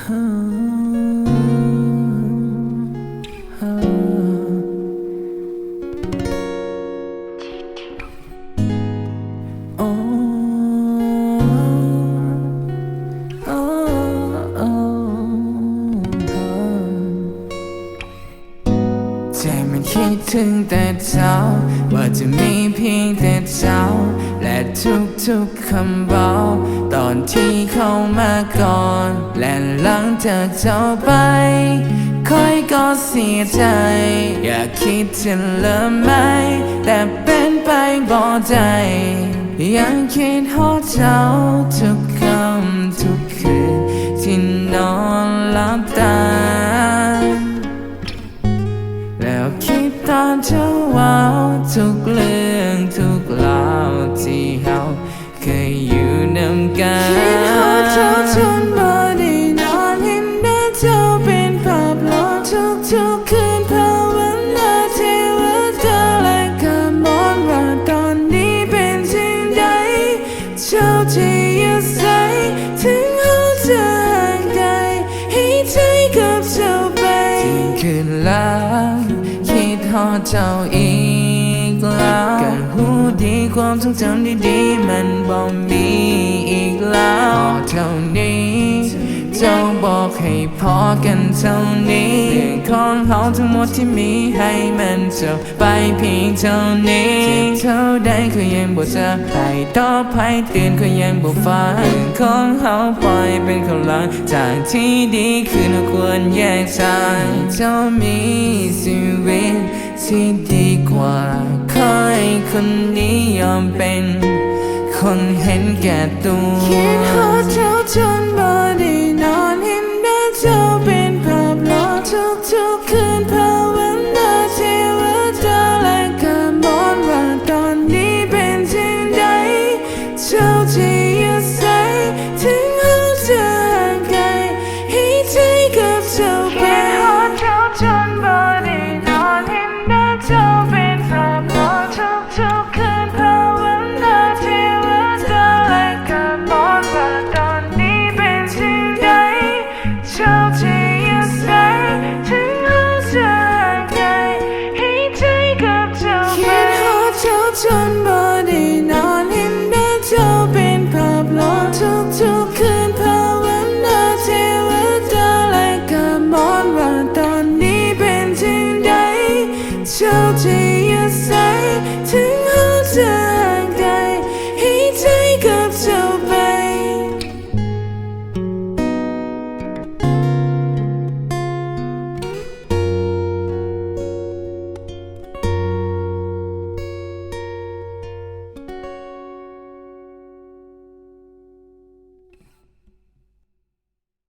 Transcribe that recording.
ใจมันคิดถึงแต่เจ้าว่าจะมีเพียงแต่เจ้าและทุกๆคำบอกตอนที่เข้ามาก่อนและหลังจากเจ้าไปค่อยก็เสียใจอยากคิดจะเลิกไหมแต่เป็นไปบ่ได้ยังคิดหอเจ้าทุกคำทุกคืนที่นอนหลับตาแล้วคิดตอนเจ้าว้าวทุกเรื่องทุกเล่าที่เฮาเคยอยู่นำกันคิดหอเจ้าจนบ่ได้นอนเห็นหน้าเจ้าเป็นภาพหลอนทุกคืนภาวนาเทวดาและกำมอนว่าตอนนี้เป็นสิ่งใดเจ้าที่อยู่ใสถึงเฮาจะห่างไกลให้ใจกับเจ้าไปที่คืนลาคิดหอเจ้าอีกแล้วกันหูดีความทรงจำดีๆมันบ่มีอีกแล้วเท่านี้เจ้าบอกให้พอกันเท่านี้เรื่องของเขาทั้งหมดที่มีให้มันจบไปเพียงเท่านี้เท่าใดก็ยังบ่จะให้ตอบให้เตือนก็ยังบ่ฟังเรื่องของเขาปล่อยเป็นของหลังจากที่ดีคือเราควรแยกทางเจ้ามีชีวิตที่ดีกว่าคอยคนนี้ยอมเป็นคนเห็นแก่ตัวคิดหาเจ้าจนบ่